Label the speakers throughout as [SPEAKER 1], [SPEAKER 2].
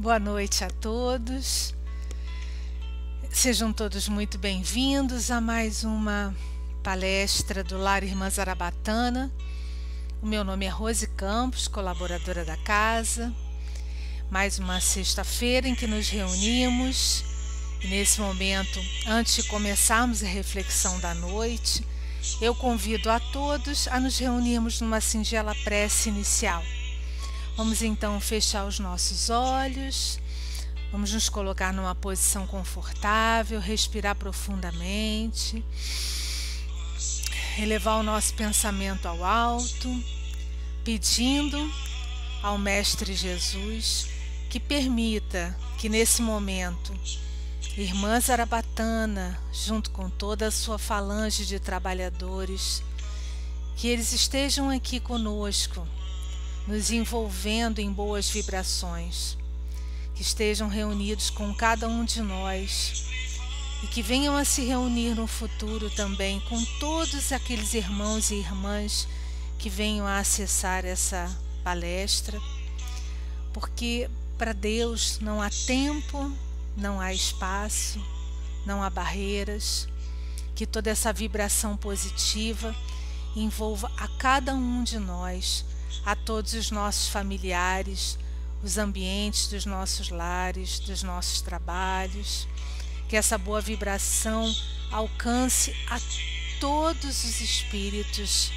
[SPEAKER 1] Boa noite a todos. Sejam todos muito bem-vindos a mais uma palestra do Lar Irmã Zarabatana. O meu nome é Rose Campos, colaboradora da casa. Mais uma sexta-feira em que nos reunimos. E nesse momento, antes de começarmos a reflexão da noite, eu convido a todos a nos reunirmos numa singela prece inicial. Vamos então fechar os nossos olhos, vamos nos colocar numa posição confortável, respirar profundamente, elevar o nosso pensamento ao alto, pedindo ao Mestre Jesus que permita que nesse momento Irmã Zarabatana, junto com toda a sua falange de trabalhadores, que eles estejam aqui conosco, nos envolvendo em boas vibrações, que estejam reunidos com cada um de nós e que venham a se reunir no futuro também com todos aqueles irmãos e irmãs que venham a acessar essa palestra, porque para Deus não há tempo, não há espaço, não há barreiras, que toda essa vibração positiva envolva a cada um de nós, a todos os nossos familiares, os ambientes dos nossos lares, dos nossos trabalhos, que essa boa vibração alcance a todos os espíritos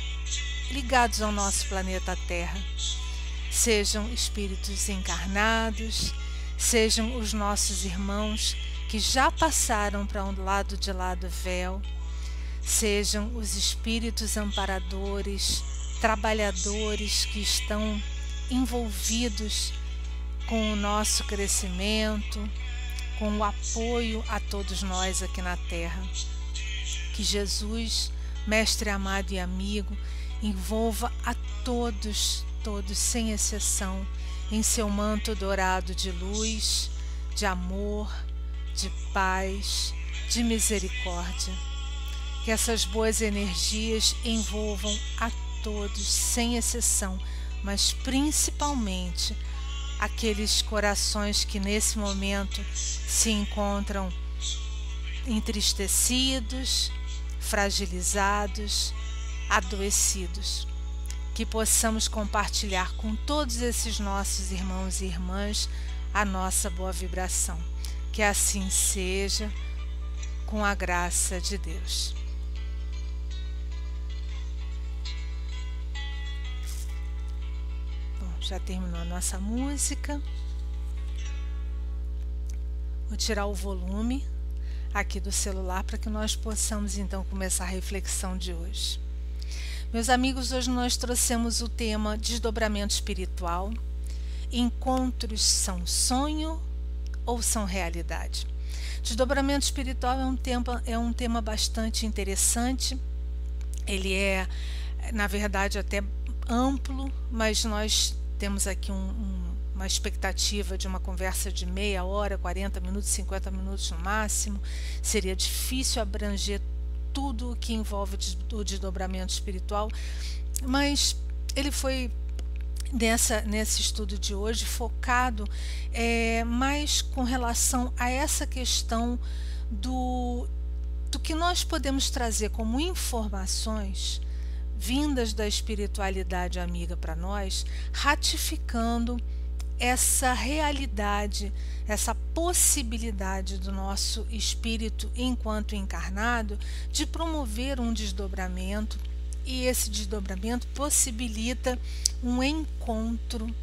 [SPEAKER 1] ligados ao nosso planeta Terra, sejam espíritos encarnados, sejam os nossos irmãos que já passaram para um lado de lá do véu, sejam os espíritos amparadores, trabalhadores que estão envolvidos com o nosso crescimento, com o apoio a todos nós aqui na Terra. Que Jesus, Mestre amado e amigo, envolva a todos, sem exceção, em seu manto dourado de luz, de amor, de paz, de misericórdia. Que essas boas energias envolvam a todos, sem exceção, mas principalmente aqueles corações que nesse momento se encontram entristecidos, fragilizados, adoecidos. Que possamos compartilhar com todos esses nossos irmãos e irmãs a nossa boa vibração. Que assim seja, com a graça de Deus. Já terminou a nossa música. Vou tirar o volume aqui do celular para que nós possamos então começar a reflexão de hoje. Meus amigos, hoje nós trouxemos o tema desdobramento espiritual. Encontros são sonho ou são realidade? Desdobramento espiritual é um tema bastante interessante. Ele é, na verdade, até amplo, mas nós temos aqui uma expectativa de uma conversa de meia hora, 40 minutos, 50 minutos no máximo. Seria difícil abranger tudo o que envolve o desdobramento espiritual, mas ele foi, nesse estudo de hoje, focado mais com relação a essa questão do que nós podemos trazer como informações vindas da espiritualidade amiga para nós, ratificando essa realidade, essa possibilidade do nosso espírito enquanto encarnado de promover um desdobramento, e esse desdobramento possibilita um encontro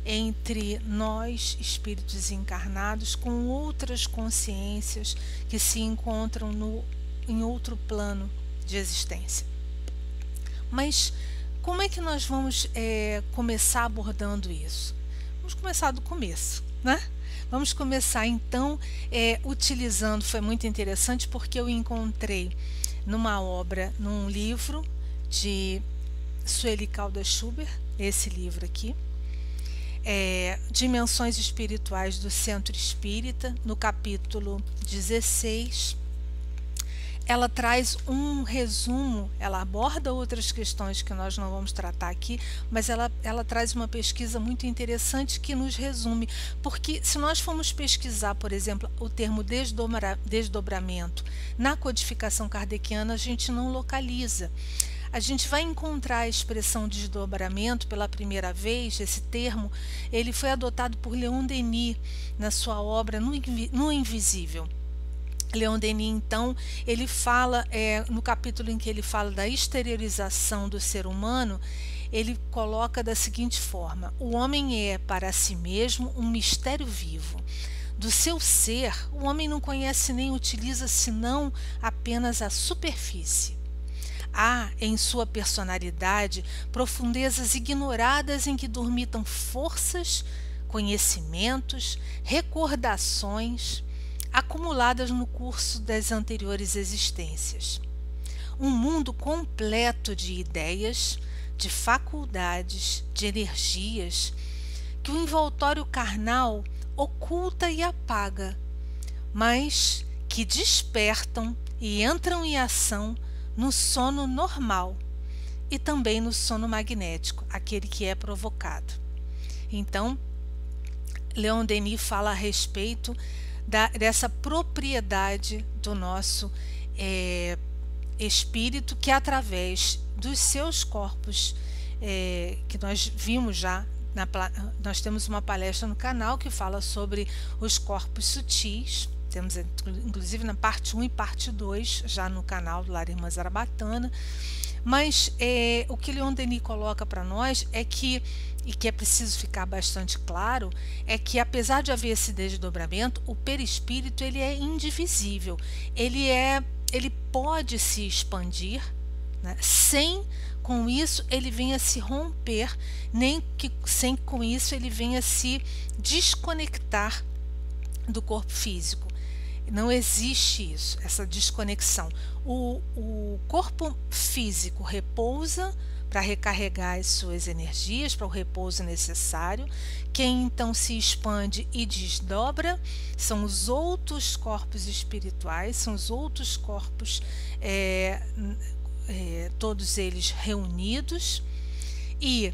[SPEAKER 1] entre nós, espíritos encarnados, com outras consciências que se encontram em outro plano de existência. Mas como é que nós vamos começar abordando isso? Vamos começar do começo, né? Vamos começar então utilizando, foi muito interessante porque eu encontrei numa obra, num livro de Sueli Caldas Schubert, esse livro aqui, Dimensões Espirituais do Centro Espírita, no capítulo 16, ela traz um resumo, ela aborda outras questões que nós não vamos tratar aqui, mas ela traz uma pesquisa muito interessante que nos resume, porque se nós formos pesquisar, por exemplo, o termo desdobramento na codificação kardeciana, a gente não localiza. A gente vai encontrar a expressão desdobramento pela primeira vez, esse termo, ele foi adotado por Leon Denis na sua obra No Invisível. Leon Denis, então, ele fala, no capítulo em que ele fala da exteriorização do ser humano, ele coloca da seguinte forma: o homem é para si mesmo um mistério vivo. Do seu ser, o homem não conhece nem utiliza senão apenas a superfície. Há em sua personalidade profundezas ignoradas em que dormitam forças, conhecimentos, recordações acumuladas no curso das anteriores existências. Um mundo completo de ideias, de faculdades, de energias, que o envoltório carnal oculta e apaga, mas que despertam e entram em ação no sono normal e também no sono magnético, aquele que é provocado. Então, Leon Denis fala a respeito dessa propriedade do nosso espírito, que através dos seus corpos, que nós vimos já, nós temos uma palestra no canal que fala sobre os corpos sutis. Temos inclusive na parte 1 e parte 2 já no canal do Lar Irmã Zarabatana, mas o que Leon Denis coloca para nós é que, e que é preciso ficar bastante claro, é que apesar de haver esse desdobramento, o perispírito ele é indivisível, ele pode se expandir, né, sem com isso ele venha se romper, sem com isso ele venha se desconectar do corpo físico. Não existe isso, essa desconexão. O corpo físico repousa para recarregar as suas energias, para o repouso necessário. Quem então se expande e desdobra são os outros corpos espirituais, são os outros corpos, todos eles reunidos, e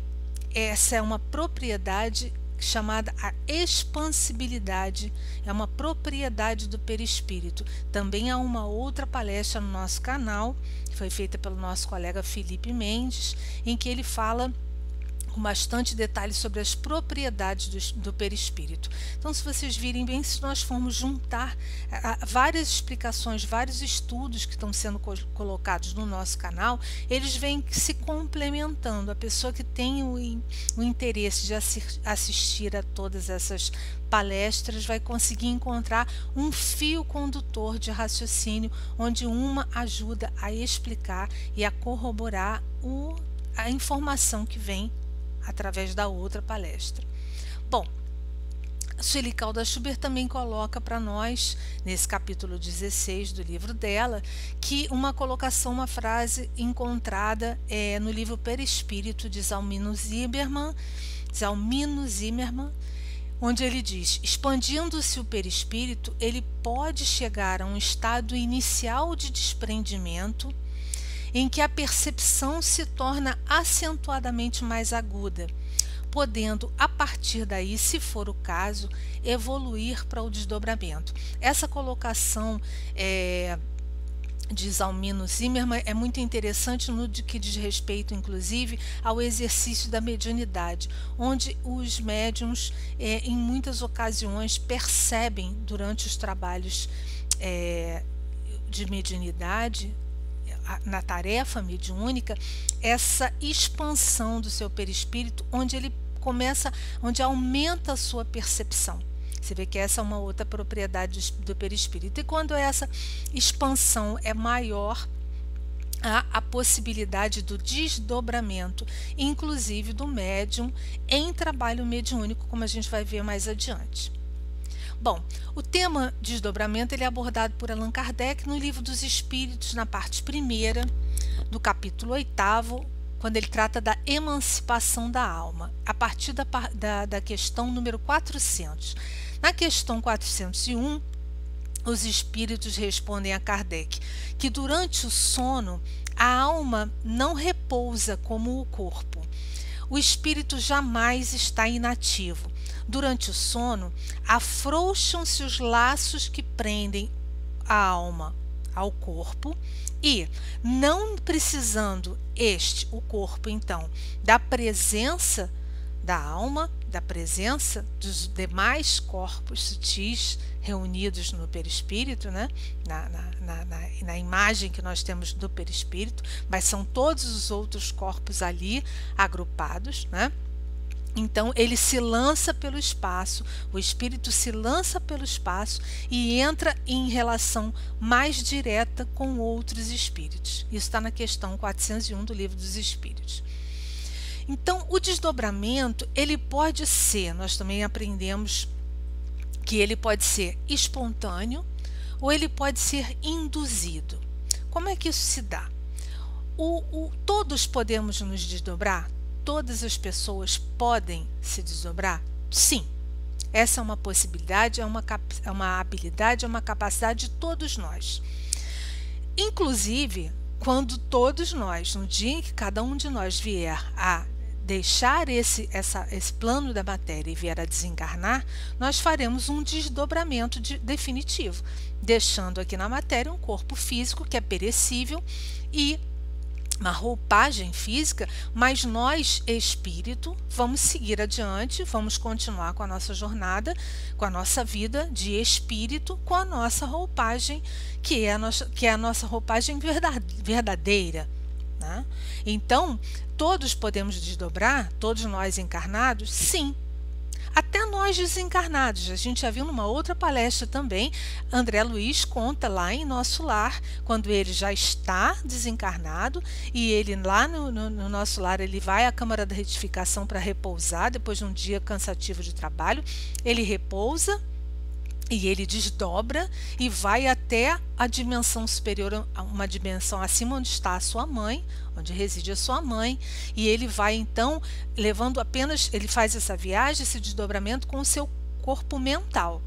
[SPEAKER 1] essa é uma propriedade chamada a expansibilidade, é uma propriedade do perispírito. Também há uma outra palestra no nosso canal, que foi feita pelo nosso colega Felipe Mendes, em que ele fala com bastante detalhe sobre as propriedades do perispírito. Então, se vocês virem bem, se nós formos juntar várias explicações, vários estudos que estão sendo colocados no nosso canal, eles vêm se complementando. A pessoa que tem o interesse de assistir a todas essas palestras vai conseguir encontrar um fio condutor de raciocínio, onde uma ajuda a explicar e a corroborar a informação que vem através da outra palestra. Bom, Sueli Caldas Schubert também coloca para nós, nesse capítulo 16 do livro dela, que uma frase encontrada no livro Perispírito de Zalmino Zimmermann, onde ele diz: expandindo-se o perispírito, ele pode chegar a um estado inicial de desprendimento, em que a percepção se torna acentuadamente mais aguda, podendo, a partir daí, se for o caso, evoluir para o desdobramento. Essa colocação de Zalmino Zimmermann é muito interessante no que diz respeito, inclusive, ao exercício da mediunidade, onde os médiuns, em muitas ocasiões, percebem, durante os trabalhos de mediunidade, na tarefa mediúnica, essa expansão do seu perispírito, onde aumenta a sua percepção. Você vê que essa é uma outra propriedade do perispírito. E quando essa expansão é maior, há a possibilidade do desdobramento, inclusive do médium, em trabalho mediúnico, como a gente vai ver mais adiante. Bom, o tema desdobramento ele é abordado por Allan Kardec no Livro dos Espíritos, na parte 1ª, do capítulo 8º, quando ele trata da emancipação da alma, a partir da questão número 400. Na questão 401, os espíritos respondem a Kardec que durante o sono a alma não repousa como o corpo. O espírito jamais está inativo. Durante o sono, afrouxam-se os laços que prendem a alma ao corpo e, não precisando o corpo, então, da presença da alma, da presença dos demais corpos sutis reunidos no perispírito, né? na imagem que nós temos do perispírito, mas são todos os outros corpos ali agrupados, né? Então ele se lança pelo espaço, o espírito se lança pelo espaço e entra em relação mais direta com outros espíritos. Isso está na questão 401 do Livro dos Espíritos. Então o desdobramento, ele pode ser, nós também aprendemos que ele pode ser espontâneo ou ele pode ser induzido. Como é que isso se dá? Todos podemos nos desdobrar? Todas as pessoas podem se desdobrar? Sim. Essa é uma possibilidade, é uma habilidade, é uma capacidade de todos nós. Inclusive, quando todos nós, no dia em que cada um de nós vier a deixar esse plano da matéria e vier a desencarnar, nós faremos um desdobramento definitivo, deixando aqui na matéria um corpo físico que é perecível e uma roupagem física, mas nós, espírito, vamos seguir adiante, vamos continuar com a nossa jornada, com a nossa vida de espírito, com a nossa roupagem, que é a nossa roupagem verdadeira, né? Então, todos podemos desdobrar, todos nós encarnados? Sim. Até nós desencarnados. A gente já viu numa outra palestra também, André Luiz conta lá em Nosso Lar, quando ele já está desencarnado e ele lá no Nosso Lar, ele vai à Câmara da Retificação para repousar, depois de um dia cansativo de trabalho, ele repousa e ele desdobra e vai até a dimensão superior, uma dimensão acima onde está a sua mãe, onde reside a sua mãe, e ele vai então levando apenas, ele faz essa viagem, esse desdobramento com o seu corpo mental.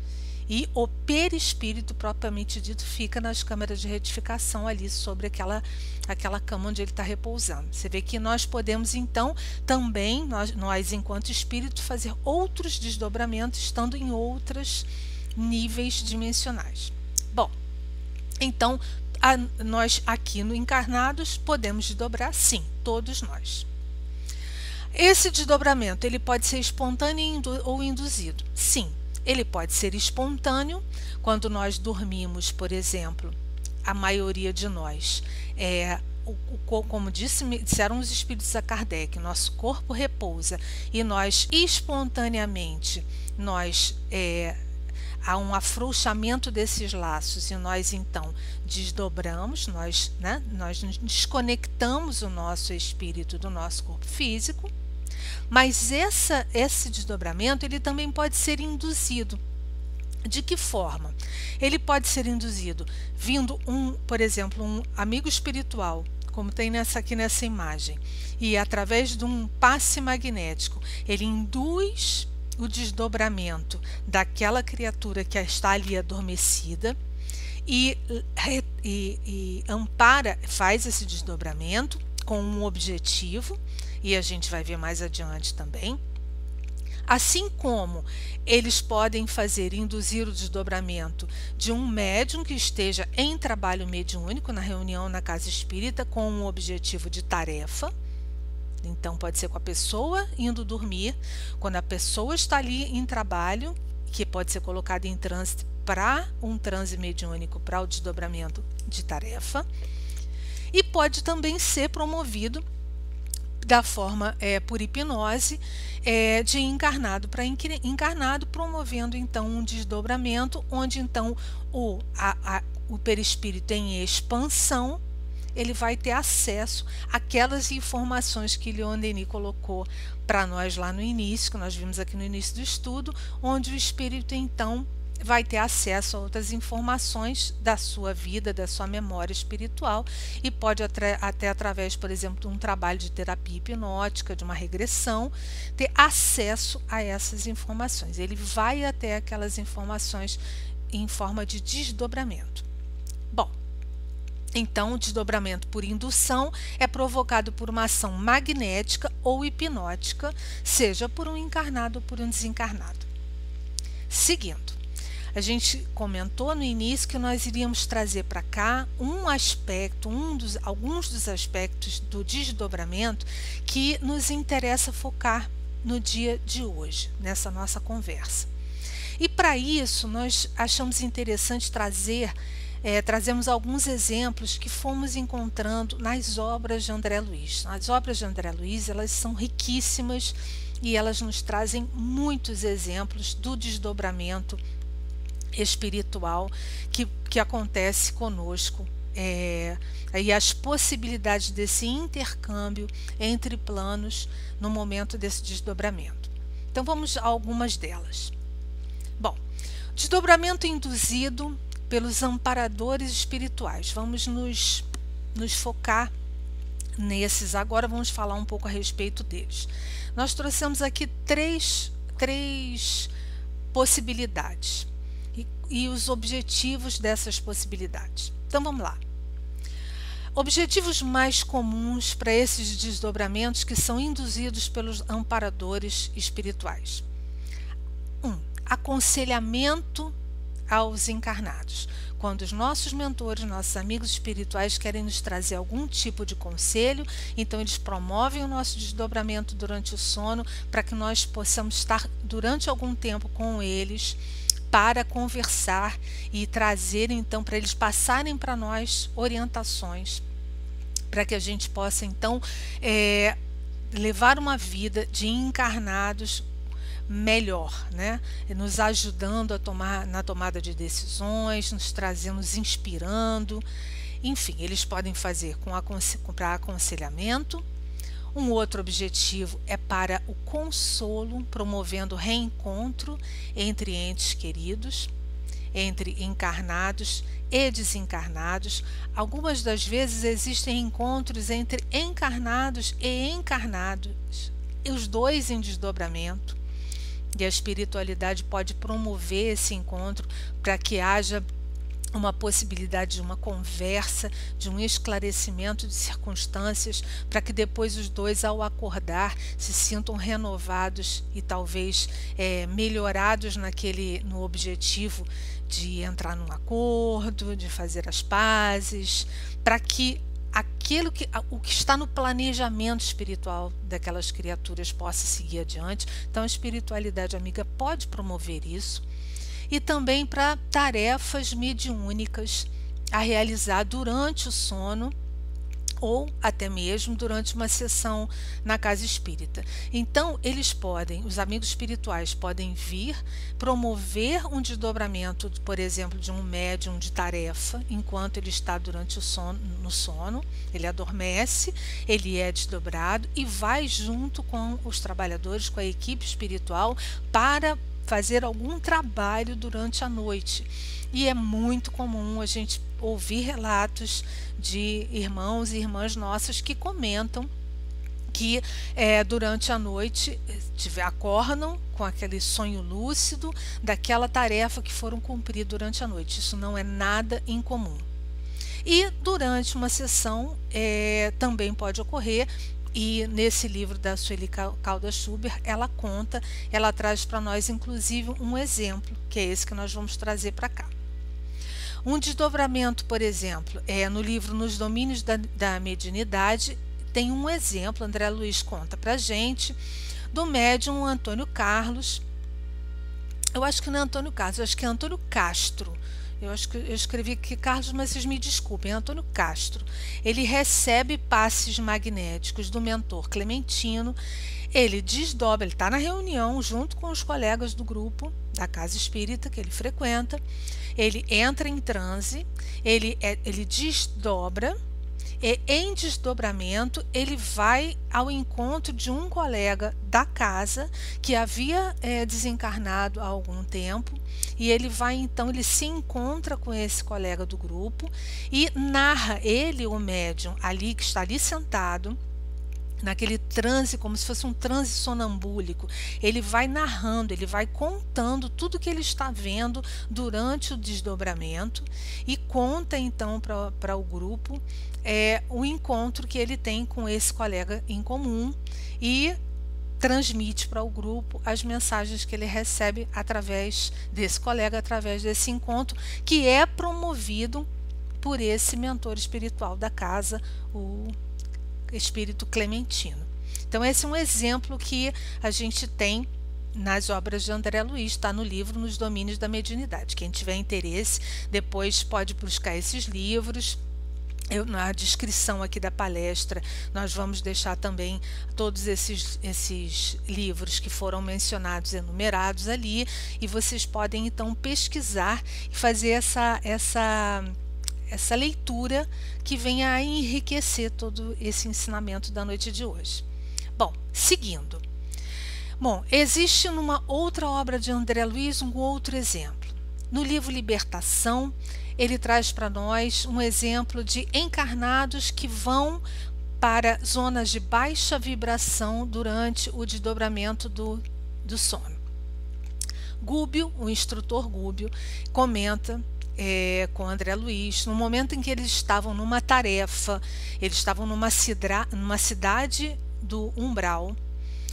[SPEAKER 1] E o perispírito propriamente dito fica nas câmaras de retificação ali sobre aquela cama onde ele está repousando. Você vê que nós podemos então também, nós enquanto espírito, fazer outros desdobramentos estando em outros níveis dimensionais. Bom, então nós aqui no encarnados podemos desdobrar, sim, todos nós. Esse desdobramento ele pode ser espontâneo ou induzido. Sim, ele pode ser espontâneo quando nós dormimos, por exemplo, a maioria de nós como disseram os espíritos a Kardec, nosso corpo repousa e nós espontaneamente há um afrouxamento desses laços e nós então desdobramos, nós desconectamos o nosso espírito do nosso corpo físico, mas esse desdobramento ele também pode ser induzido. De que forma? Ele pode ser induzido vindo por exemplo, um amigo espiritual, como tem aqui nessa imagem, e através de um passe magnético, ele induz o desdobramento daquela criatura que está ali adormecida e ampara, faz esse desdobramento com um objetivo, e a gente vai ver mais adiante também. Assim como eles podem induzir o desdobramento de um médium que esteja em trabalho mediúnico na reunião na casa espírita com um objetivo de tarefa. Então pode ser com a pessoa indo dormir, quando a pessoa está ali em trabalho, que pode ser colocada em trânsito para um transe mediúnico para o desdobramento de tarefa, e pode também ser promovido da forma por hipnose de encarnado para encarnado, promovendo então um desdobramento onde então o perispírito em expansão ele vai ter acesso àquelas informações que Leon Denis colocou para nós lá no início, que nós vimos aqui no início do estudo, onde o espírito então vai ter acesso a outras informações da sua vida, da sua memória espiritual, e pode até através, por exemplo, de um trabalho de terapia hipnótica, de uma regressão, ter acesso a essas informações. Ele vai até aquelas informações em forma de desdobramento. Bom, então o desdobramento por indução é provocado por uma ação magnética ou hipnótica, seja por um encarnado ou por um desencarnado. Seguindo, a gente comentou no início que nós iríamos trazer para cá um aspecto, alguns dos aspectos do desdobramento que nos interessa focar no dia de hoje, nessa nossa conversa. E para isso, nós achamos interessante trazemos alguns exemplos que fomos encontrando nas obras de André Luiz. As obras de André Luiz, elas são riquíssimas e elas nos trazem muitos exemplos do desdobramento espiritual que acontece conosco, e as possibilidades desse intercâmbio entre planos no momento desse desdobramento. Então vamos a algumas delas. Bom, desdobramento induzido pelos amparadores espirituais. Vamos nos focar nesses. Agora vamos falar um pouco a respeito deles. Nós trouxemos aqui três possibilidades e os objetivos dessas possibilidades. Então vamos lá. Objetivos mais comuns para esses desdobramentos que são induzidos pelos amparadores espirituais. 1. Aconselhamento aos encarnados. Quando os nossos mentores, nossos amigos espirituais querem nos trazer algum tipo de conselho, então eles promovem o nosso desdobramento durante o sono para que nós possamos estar durante algum tempo com eles para conversar e trazer, então, para eles passarem para nós orientações, para que a gente possa, então, levar uma vida de encarnados melhor, né? Nos ajudando na tomada de decisões, nos inspirando. Enfim, eles podem fazer para aconselhamento. Um outro objetivo é para o consolo, promovendo reencontro entre entes queridos, entre encarnados e desencarnados. Algumas das vezes existem encontros entre encarnados e encarnados, os dois em desdobramento, e a espiritualidade pode promover esse encontro para que haja uma possibilidade de uma conversa, de um esclarecimento de circunstâncias, para que depois os dois, ao acordar, se sintam renovados e talvez melhorados no objetivo de entrar num acordo, de fazer as pazes, para que o que está no planejamento espiritual daquelas criaturas possa seguir adiante. Então a espiritualidade amiga pode promover isso. E também para tarefas mediúnicas a realizar durante o sono ou até mesmo durante uma sessão na casa espírita. Então, os amigos espirituais podem vir promover um desdobramento, por exemplo, de um médium de tarefa, enquanto ele está no sono, ele adormece, ele é desdobrado e vai junto com os trabalhadores, com a equipe espiritual, para fazer algum trabalho durante a noite. E é muito comum a gente ouvir relatos de irmãos e irmãs nossas que comentam que durante a noite acordam com aquele sonho lúcido daquela tarefa que foram cumprir durante a noite. Isso não é nada incomum. E durante uma sessão também pode ocorrer. E nesse livro da Sueli Caldas Schubert, ela traz para nós, inclusive, um exemplo, que é esse que nós vamos trazer para cá. Um desdobramento, por exemplo, no livro Nos Domínios da Mediunidade, tem um exemplo, André Luiz conta para a gente, do médium Antônio Carlos. Eu acho que não é Antônio Carlos, eu acho que é Antônio Castro. Eu acho que eu escrevi aqui Carlos, mas vocês me desculpem, é Antônio Castro. Ele recebe passes magnéticos do mentor Clementino, ele desdobra, ele está na reunião junto com os colegas do grupo da casa espírita que ele frequenta, ele entra em transe, ele desdobra, e em desdobramento ele vai ao encontro de um colega da casa que havia desencarnado há algum tempo, e ele se encontra com esse colega do grupo e narra, o médium, que está ali sentado, naquele transe, como se fosse um transe sonambúlico. Ele vai narrando, ele vai contando tudo que ele está vendo durante o desdobramento e conta então para o grupo o encontro que ele tem com esse colega em comum e transmite para o grupo as mensagens que ele recebe através desse colega, através desse encontro, que é promovido por esse mentor espiritual da casa, o Espírito Clementino. Então esse é um exemplo que a gente tem nas obras de André Luiz, está no livro Nos Domínios da Mediunidade. Quem tiver interesse, depois pode buscar esses livros. Na descrição aqui da palestra, nós vamos deixar também todos esses livros que foram mencionados, enumerados ali, e vocês podem então pesquisar e fazer essa leitura que venha a enriquecer todo esse ensinamento da noite de hoje. Bom, seguindo. Bom, existe numa outra obra de André Luiz um outro exemplo. No livro Libertação, ele traz para nós um exemplo de encarnados que vão para zonas de baixa vibração durante o desdobramento do sono. Gúbio, o instrutor Gúbio, comenta com André Luiz, no momento em que eles estavam numa tarefa, eles estavam numa cidade do umbral,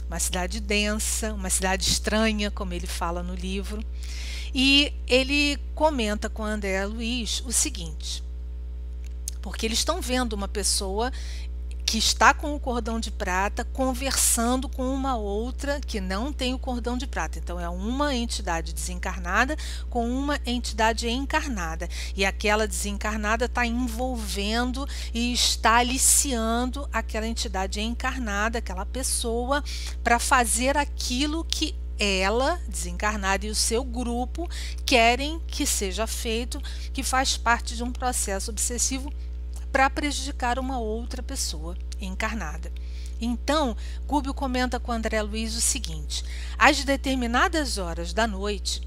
[SPEAKER 1] uma cidade densa, uma cidade estranha, como ele fala no livro, e ele comenta com André Luiz o seguinte, porque eles estão vendo uma pessoa que está com o cordão de prata conversando com uma outra que não tem o cordão de prata. Então é uma entidade desencarnada com uma entidade encarnada. E aquela desencarnada está envolvendo e está aliciando aquela entidade encarnada, aquela pessoa, para fazer aquilo que ela, desencarnada, e o seu grupo querem que seja feito, que faz parte de um processo obsessivo para prejudicar uma outra pessoa encarnada. Então, Gúbio comenta com André Luiz o seguinte: às determinadas horas da noite,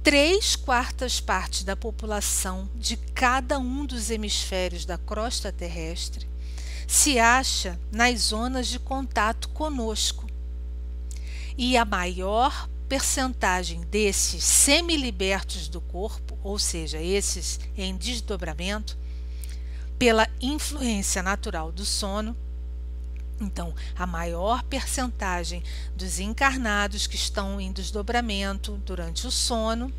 [SPEAKER 1] 3/4 partes da população de cada um dos hemisférios da crosta terrestre se acha nas zonas de contato conosco. E a maior percentagem desses semilibertos do corpo, ou seja, esses em desdobramento, pela influência natural do sono. Então, a maior percentagem dos encarnados que estão em desdobramento durante o sono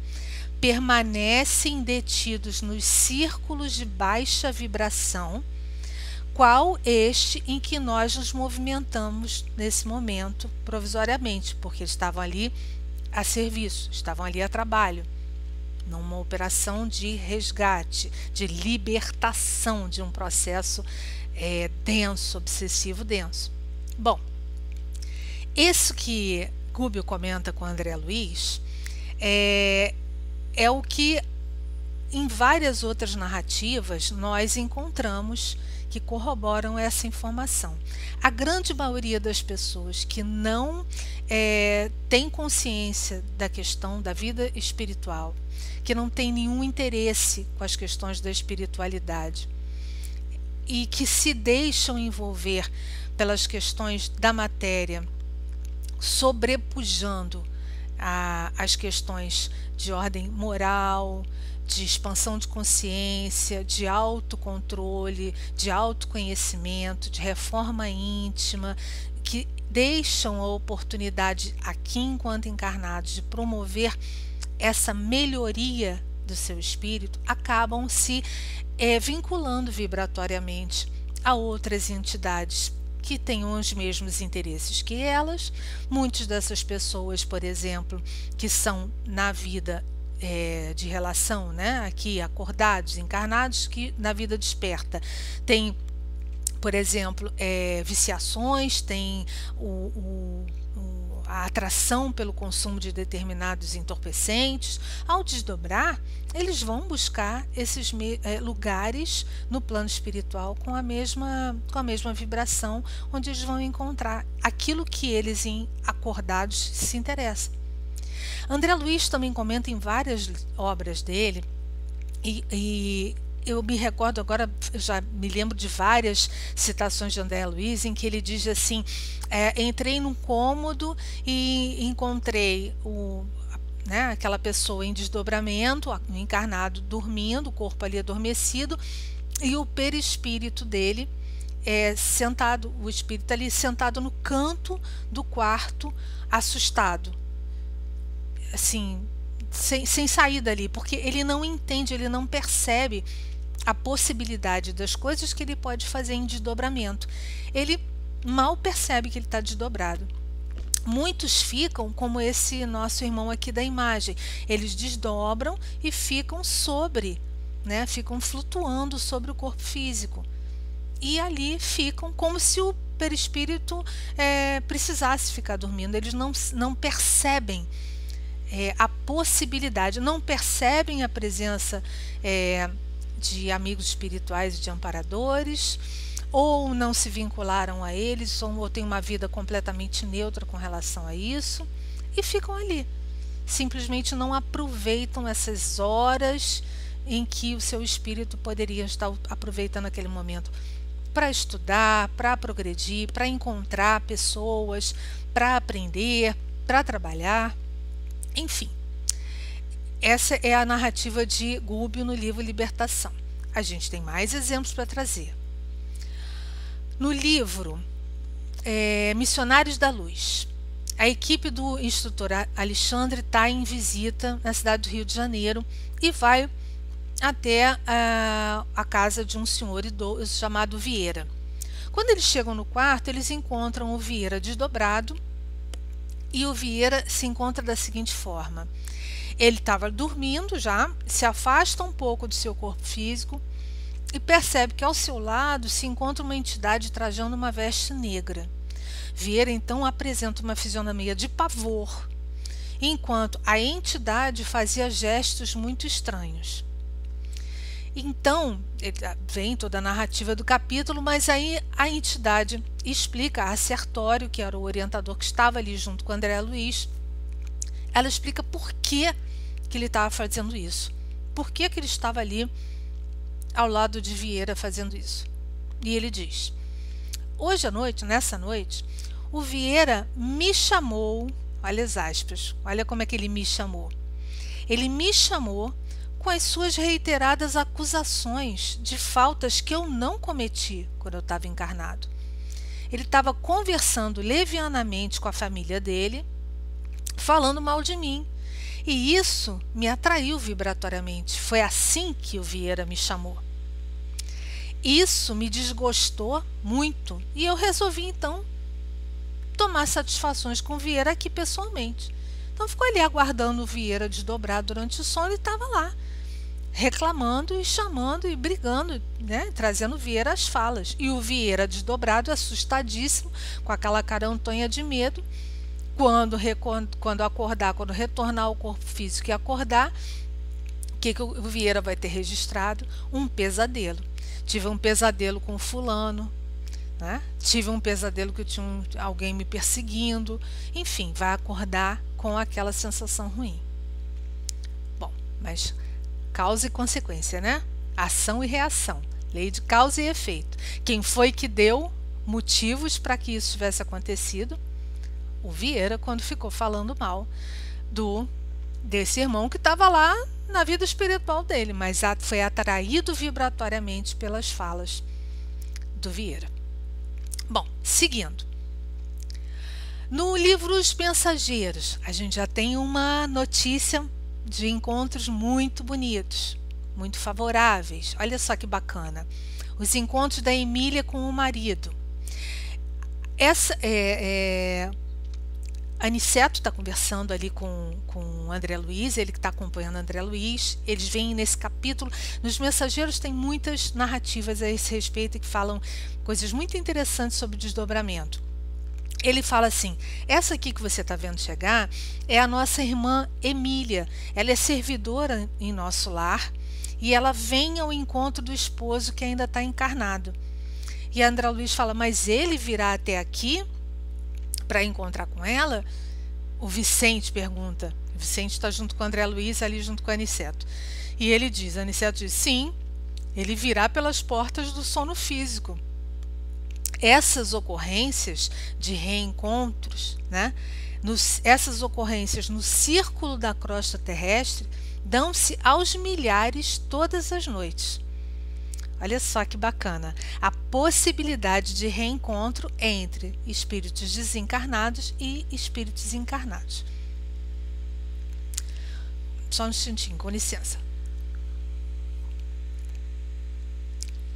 [SPEAKER 1] permanecem detidos nos círculos de baixa vibração, qual este em que nós nos movimentamos nesse momento provisoriamente, porque eles estavam ali a serviço, estavam ali a trabalho, numa operação de resgate, de libertação de um processo denso, obsessivo denso. Bom, isso que Gúbio comenta com André Luiz é o que em várias outras narrativas nós encontramos que corroboram essa informação. A grande maioria das pessoas que não tem consciência da questão da vida espiritual, que não tem nenhum interesse com as questões da espiritualidade e que se deixam envolver pelas questões da matéria, sobrepujando as questões de ordem moral, de expansão de consciência, de autocontrole, de autoconhecimento, de reforma íntima, que deixam a oportunidade aqui enquanto encarnados de promover essa melhoria do seu espírito, acabam se vinculando vibratoriamente a outras entidades que tenham os mesmos interesses que elas. Muitas dessas pessoas, por exemplo, que são na vida de relação, né, aqui acordados, encarnados, que na vida desperta tem, por exemplo, viciações, tem a atração pelo consumo de determinados entorpecentes. Ao desdobrar, eles vão buscar esses lugares no plano espiritual com a mesma vibração, onde eles vão encontrar aquilo que eles em acordados se interessam. André Luiz também comenta em várias obras dele e eu me recordo agora, eu já me lembro de várias citações de André Luiz em que ele diz assim, entrei num cômodo e encontrei aquela pessoa em desdobramento, o encarnado dormindo, o corpo ali adormecido, e o perispírito dele sentado, o espírito ali sentado no canto do quarto, assustado, assim, sem sair dali, porque ele não entende, ele não percebe a possibilidade das coisas que ele pode fazer em desdobramento. Ele mal percebe que ele está desdobrado. Muitos ficam como esse nosso irmão aqui da imagem, eles desdobram e ficam ficam flutuando sobre o corpo físico. E ali ficam como se o perispírito precisasse ficar dormindo. Eles não percebem a possibilidade, não percebem a presença de amigos espirituais e de amparadores, ou não se vincularam a eles, ou têm uma vida completamente neutra com relação a isso, e ficam ali. Simplesmente não aproveitam essas horas em que o seu espírito poderia estar aproveitando aquele momento para estudar, para progredir, para encontrar pessoas, para aprender, para trabalhar, enfim. Essa é a narrativa de Gubbio no livro Libertação. A gente tem mais exemplos para trazer. No livro Missionários da Luz, a equipe do instrutor Alexandre está em visita na cidade do Rio de Janeiro e vai até a casa de um senhor idoso chamado Vieira. Quando eles chegam no quarto, eles encontram o Vieira desdobrado, e o Vieira se encontra da seguinte forma: ele estava dormindo já, se afasta um pouco do seu corpo físico e percebe que ao seu lado se encontra uma entidade trajando uma veste negra. Vieira então apresenta uma fisionomia de pavor, enquanto a entidade fazia gestos muito estranhos. Então, vem toda a narrativa do capítulo, mas aí a entidade explica a Sertório, que era o orientador que estava ali junto com André Luiz, ela explica por que ele estava fazendo isso, por que ele estava ali ao lado de Vieira fazendo isso. E ele diz: hoje à noite, nessa noite, o Vieira me chamou, olha as aspas, olha como é que ele me chamou. Ele me chamou com as suas reiteradas acusações de faltas que eu não cometi quando eu estava encarnado. Ele estava conversando levianamente com a família dele, falando mal de mim. E isso me atraiu vibratoriamente. Foi assim que o Vieira me chamou. Isso me desgostou muito e eu resolvi então tomar satisfações com o Vieira aqui pessoalmente. Então ficou ali aguardando o Vieira desdobrar durante o sono e estava lá reclamando e chamando e brigando, trazendo o Vieira às falas. E o Vieira desdobrado, assustadíssimo, com aquela carantonha de medo, quando acordar, quando retornar ao corpo físico e acordar, o que o Vieira vai ter registrado? Um pesadelo. Tive um pesadelo com fulano, tive um pesadelo que eu tinha alguém me perseguindo, enfim, vai acordar com aquela sensação ruim. Bom, mas causa e consequência, ação e reação, lei de causa e efeito. Quem foi que deu motivos para que isso tivesse acontecido? O Vieira, quando ficou falando mal desse irmão que estava lá na vida espiritual dele, mas foi atraído vibratoriamente pelas falas do Vieira. Bom, seguindo. No livro Os Mensageiros, a gente já tem uma notícia de encontros muito bonitos, muito favoráveis. Olha só que bacana. Os encontros da Emília com o marido. Aniceto está conversando ali com André Luiz, ele que está acompanhando André Luiz. Eles vêm nesse capítulo. Nos Mensageiros tem muitas narrativas a esse respeito que falam coisas muito interessantes sobre desdobramento. Ele fala assim: essa aqui que você está vendo chegar é a nossa irmã Emília. Ela é servidora em nosso lar e ela vem ao encontro do esposo que ainda está encarnado. E André Luiz fala: mas ele virá até aqui para encontrar com ela? O Vicente pergunta. O Vicente está junto com o André Luiz, ali junto com o Aniceto. E ele diz, Aniceto diz: sim, ele virá pelas portas do sono físico. Essas ocorrências de reencontros, né, essas ocorrências no círculo da crosta terrestre dão-se aos milhares todas as noites. Olha só que bacana, a possibilidade de reencontro entre espíritos desencarnados e espíritos encarnados. Só um instantinho, com licença.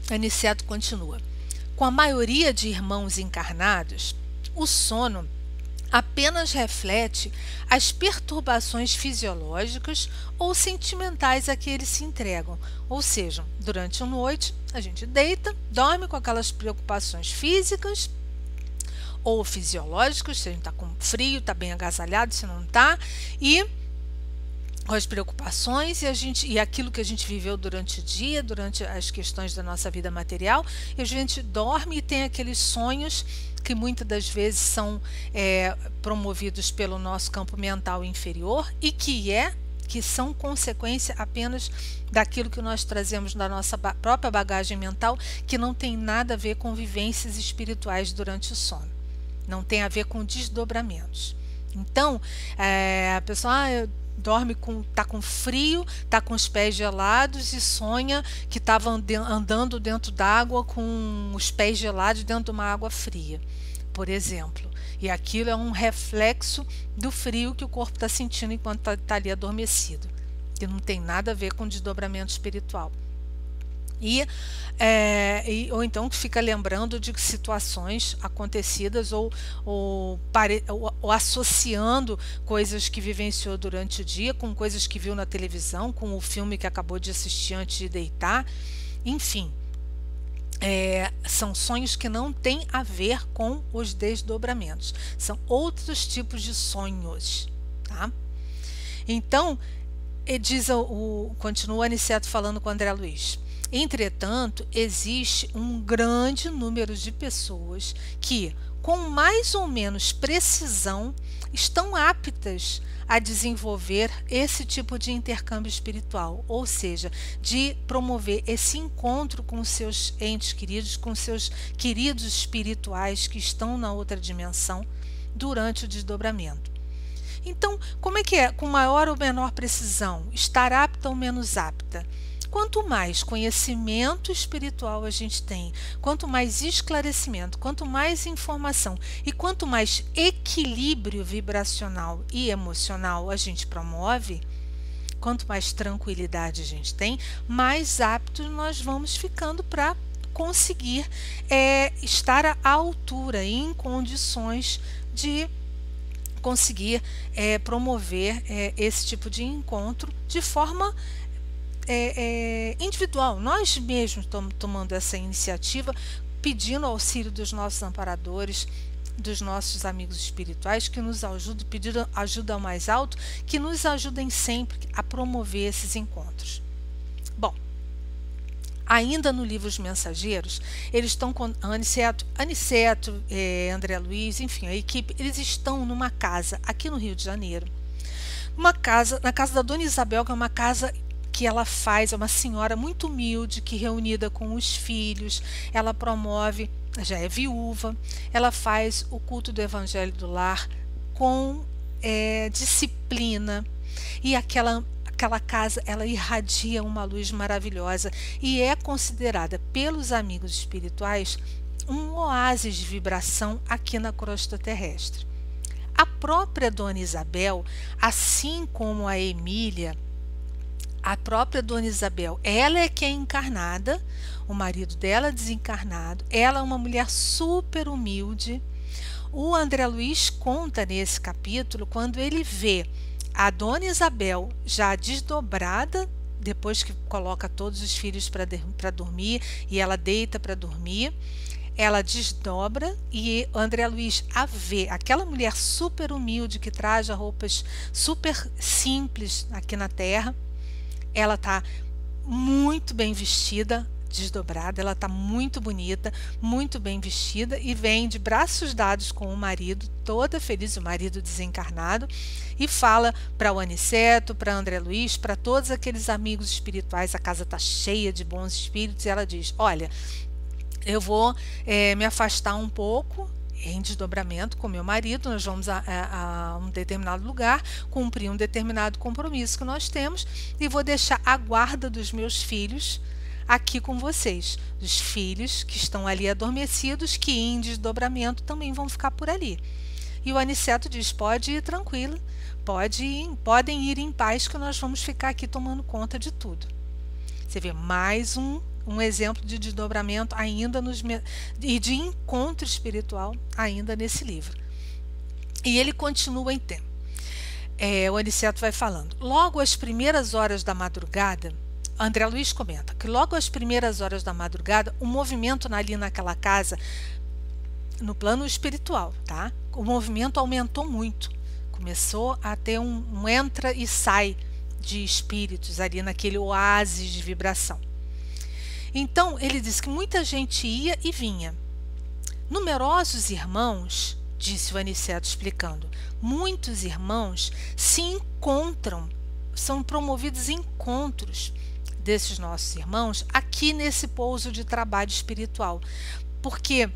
[SPEAKER 1] Aniceto continua. Com a maioria de irmãos encarnados, o sono apenas reflete as perturbações fisiológicas ou sentimentais a que eles se entregam. Ou seja, durante a noite a gente deita, dorme com aquelas preocupações físicas ou fisiológicas, se a gente está com frio, está bem agasalhado, se não está, e com as preocupações e aquilo que a gente viveu durante o dia, durante as questões da nossa vida material, e a gente dorme e tem aqueles sonhos que muitas das vezes são promovidos pelo nosso campo mental inferior e que são consequência apenas daquilo que nós trazemos da nossa própria bagagem mental, que não tem nada a ver com vivências espirituais durante o sono, não tem a ver com desdobramentos. Então, a pessoa dorme tá com frio, tá com os pés gelados e sonha que estava andando dentro d'água com os pés gelados dentro de uma água fria, por exemplo. E aquilo é um reflexo do frio que o corpo está sentindo enquanto está ali adormecido, que não tem nada a ver com desdobramento espiritual. Ou então que fica lembrando de situações acontecidas ou associando coisas que vivenciou durante o dia com coisas que viu na televisão, com o filme que acabou de assistir antes de deitar. Enfim, são sonhos que não têm a ver com os desdobramentos, são outros tipos de sonhos, tá? Então, continua Aniceto falando com André Luiz. Entretanto, existe um grande número de pessoas que, com mais ou menos precisão, estão aptas a desenvolver esse tipo de intercâmbio espiritual, ou seja, de promover esse encontro com seus entes queridos, com seus queridos espirituais que estão na outra dimensão durante o desdobramento. Então, como é que é? Com maior ou menor precisão? Estar apta ou menos apta? Quanto mais conhecimento espiritual a gente tem, quanto mais esclarecimento, quanto mais informação e quanto mais equilíbrio vibracional e emocional a gente promove, quanto mais tranquilidade a gente tem, mais aptos nós vamos ficando para conseguir estar à altura e em condições de conseguir promover esse tipo de encontro de forma individual. Nós mesmos estamos tomando essa iniciativa, pedindo auxílio dos nossos amparadores, dos nossos amigos espirituais que nos ajudem, pedindo ajuda ao mais alto, que nos ajudem sempre a promover esses encontros. Bom, ainda no livro Os Mensageiros, eles estão com Aniceto, André Luiz, enfim, a equipe, eles estão numa casa aqui no Rio de Janeiro, na casa da Dona Isabel, que é uma casa que ela faz, é uma senhora muito humilde, que reunida com os filhos, ela promove, já é viúva, ela faz o culto do Evangelho do Lar com disciplina, e aquela casa, ela irradia uma luz maravilhosa e é considerada pelos amigos espirituais um oásis de vibração aqui na crosta terrestre. A própria Dona Isabel, assim como a Emília, a própria Dona Isabel, ela é que é encarnada, o marido dela é desencarnado, ela é uma mulher super humilde. O André Luiz conta nesse capítulo quando ele vê a Dona Isabel já desdobrada, depois que coloca todos os filhos para dormir e ela deita para dormir, ela desdobra e o André Luiz a vê, aquela mulher super humilde que traja roupas super simples aqui na Terra. Ela está muito bem vestida, desdobrada, ela está muito bonita, muito bem vestida e vem de braços dados com o marido, toda feliz, o marido desencarnado, e fala para o Aniceto, para André Luiz, para todos aqueles amigos espirituais, a casa está cheia de bons espíritos, e ela diz: olha, eu vou me afastar um pouco em desdobramento com meu marido, nós vamos a um determinado lugar, cumprir um determinado compromisso que nós temos, e vou deixar a guarda dos meus filhos aqui com vocês. Os filhos que estão ali adormecidos, que em desdobramento também vão ficar por ali. E o Aniceto diz: pode ir tranquila, podem ir em paz, que nós vamos ficar aqui tomando conta de tudo. Você vê mais um exemplo de desdobramento ainda e de encontro espiritual ainda nesse livro. E ele continua então. O Aniceto vai falando: logo às primeiras horas da madrugada, André Luiz comenta que logo às primeiras horas da madrugada, o movimento ali naquela casa, no plano espiritual, tá? O movimento aumentou muito. Começou a ter um entra e sai de espíritos ali naquele oásis de vibração. Então, ele diz que muita gente ia e vinha. Numerosos irmãos, disse o Aniceto explicando, muitos irmãos se encontram, são promovidos encontros desses nossos irmãos aqui nesse pouso de trabalho espiritual, porque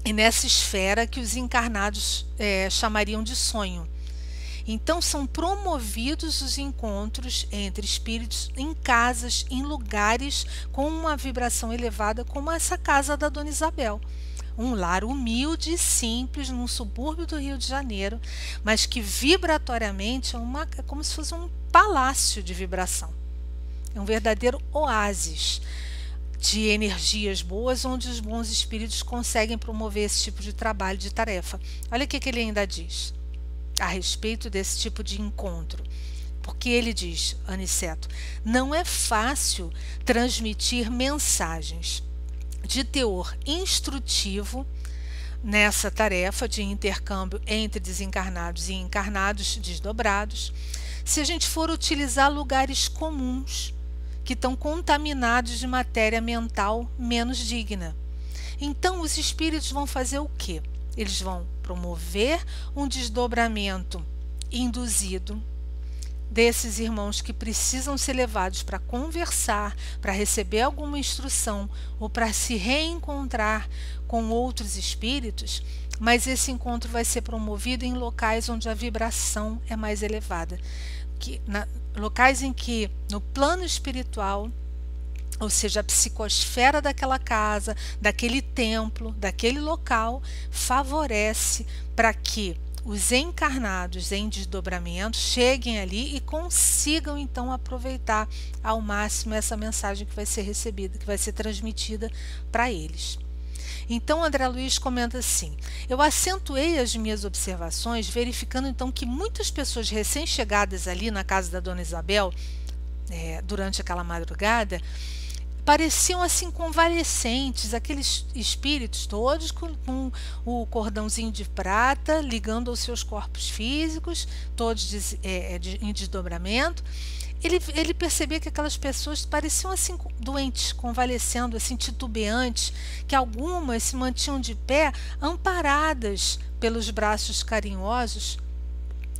[SPEAKER 1] é nessa esfera que os encarnados chamariam de sonho. Então são promovidos os encontros entre espíritos em casas, em lugares com uma vibração elevada, como essa casa da Dona Isabel. Um lar humilde e simples num subúrbio do Rio de Janeiro, mas que vibratoriamente é como se fosse um palácio de vibração. É um verdadeiro oásis de energias boas, onde os bons espíritos conseguem promover esse tipo de trabalho, de tarefa. Olha o que ele ainda diz a respeito desse tipo de encontro. Porque ele diz, Aniceto, não é fácil transmitir mensagens de teor instrutivo nessa tarefa de intercâmbio entre desencarnados e encarnados desdobrados, se a gente for utilizar lugares comuns que estão contaminados de matéria mental menos digna. Então os espíritos vão fazer o quê? Eles vão promover um desdobramento induzido desses irmãos que precisam ser levados para conversar, para receber alguma instrução ou para se reencontrar com outros espíritos, mas esse encontro vai ser promovido em locais onde a vibração é mais elevada, locais em que no plano espiritual, ou seja, a psicosfera daquela casa, daquele templo, daquele local, favorece para que os encarnados em desdobramento cheguem ali e consigam então aproveitar ao máximo essa mensagem que vai ser recebida, que vai ser transmitida para eles. Então André Luiz comenta assim: eu acentuei as minhas observações, verificando então que muitas pessoas recém-chegadas ali na casa da Dona Isabel, durante aquela madrugada, pareciam assim convalescentes, aqueles espíritos todos com o cordãozinho de prata ligando aos seus corpos físicos, todos em desdobramento. Ele percebia que aquelas pessoas pareciam assim doentes, convalescendo, assim titubeantes, que algumas se mantinham de pé, amparadas pelos braços carinhosos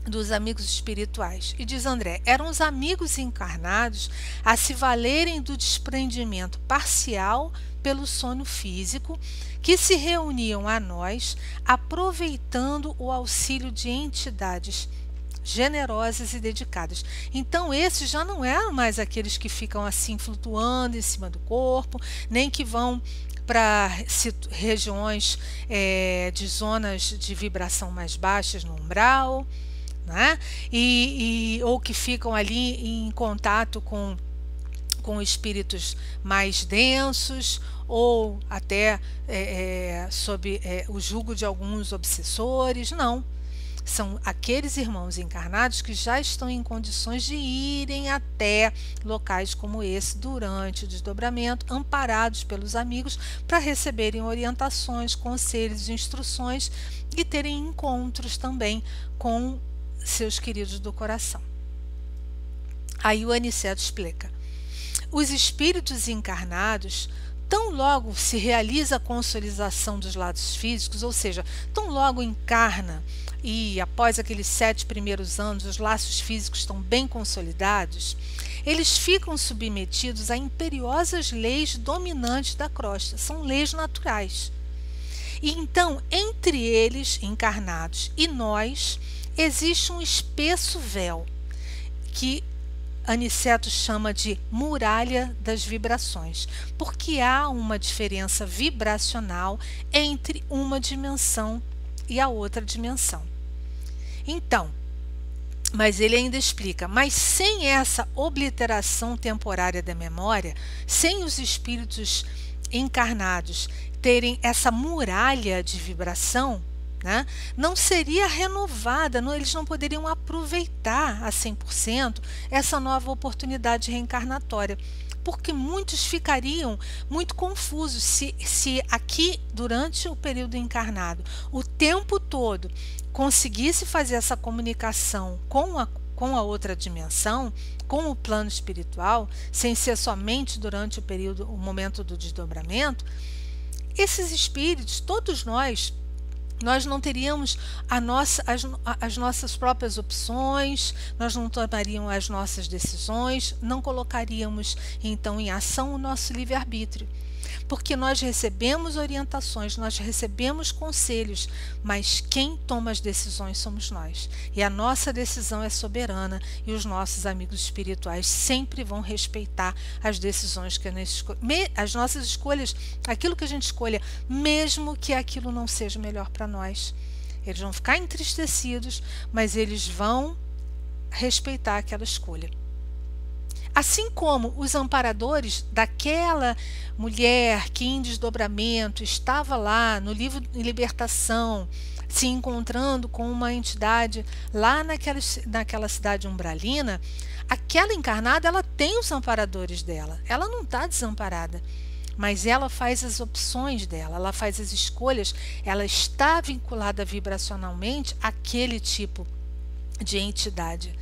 [SPEAKER 1] dos amigos espirituais. E diz André, eram os amigos encarnados a se valerem do desprendimento parcial pelo sono físico, que se reuniam a nós, aproveitando o auxílio de entidades generosas e dedicadas. Então esses já não eram mais aqueles que ficam assim flutuando em cima do corpo, nem que vão para regiões de zonas de vibração mais baixas no umbral, né? Ou que ficam ali em contato com espíritos mais densos, ou até sob o jugo de alguns obsessores. Não. São aqueles irmãos encarnados que já estão em condições de irem até locais como esse durante o desdobramento, amparados pelos amigos, para receberem orientações, conselhos, instruções e terem encontros também com seus queridos do coração. Aí o Aniceto explica: os espíritos encarnados, tão logo se realiza a consolidação dos lados físicos, ou seja, tão logo encarna e após aqueles 7 primeiros anos os laços físicos estão bem consolidados, eles ficam submetidos a imperiosas leis dominantes da crosta, são leis naturais. E então, entre eles, encarnados, e nós, existe um espesso véu, que Aniceto chama de muralha das vibrações, porque há uma diferença vibracional entre uma dimensão e a outra dimensão. Então, mas ele ainda explica, mas sem essa obliteração temporária da memória, sem os espíritos encarnados terem essa muralha de vibração, né, não seria renovada, eles não poderiam aproveitar a 100% essa nova oportunidade reencarnatória, porque muitos ficariam muito confusos se aqui, durante o período encarnado, o tempo todo conseguisse fazer essa comunicação com a outra dimensão, com o plano espiritual, sem ser somente durante o momento do desdobramento. Esses espíritos, todos nós não teríamos as nossas próprias opções, nós não tomaríamos as nossas decisões, não colocaríamos então em ação o nosso livre-arbítrio. Porque nós recebemos orientações, nós recebemos conselhos, mas quem toma as decisões somos nós. E a nossa decisão é soberana e os nossos amigos espirituais sempre vão respeitar as decisões que as nossas escolhas, aquilo que a gente escolha, mesmo que aquilo não seja melhor para nós. Eles vão ficar entristecidos, mas eles vão respeitar aquela escolha. Assim como os amparadores daquela mulher que em desdobramento estava lá no livro de libertação, se encontrando com uma entidade lá naquela cidade umbralina, aquela encarnada ela tem os amparadores dela, ela não está desamparada, mas ela faz as opções dela, ela faz as escolhas, ela está vinculada vibracionalmente àquele tipo de entidade.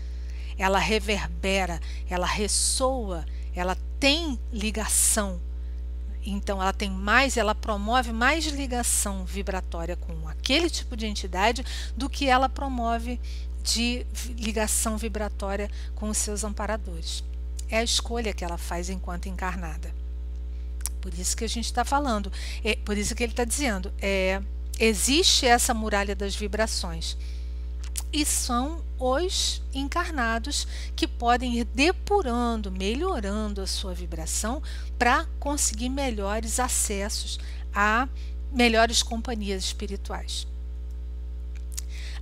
[SPEAKER 1] Ela reverbera, ela ressoa, ela tem ligação. Então ela promove mais ligação vibratória com aquele tipo de entidade do que ela promove de ligação vibratória com os seus amparadores. É a escolha que ela faz enquanto encarnada. Por isso que a gente está falando, por isso que ele está dizendo, existe essa muralha das vibrações. E são os encarnados que podem ir depurando, melhorando a sua vibração para conseguir melhores acessos a melhores companhias espirituais.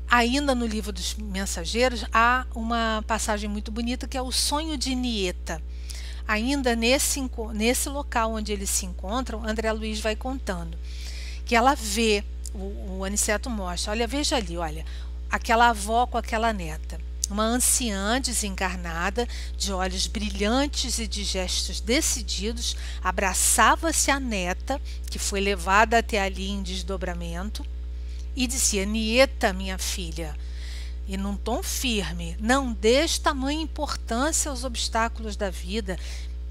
[SPEAKER 1] Ainda no livro dos Mensageiros há uma passagem muito bonita que é o sonho de Nieta. Ainda nesse local onde eles se encontram, André Luiz vai contando que ela vê, o Aniceto mostra, olha, veja ali, olha, aquela avó com aquela neta, uma anciã desencarnada, de olhos brilhantes e de gestos decididos, abraçava-se à neta, que foi levada até ali em desdobramento, e dizia, Nieta, minha filha, e num tom firme, não dês tamanha importância aos obstáculos da vida,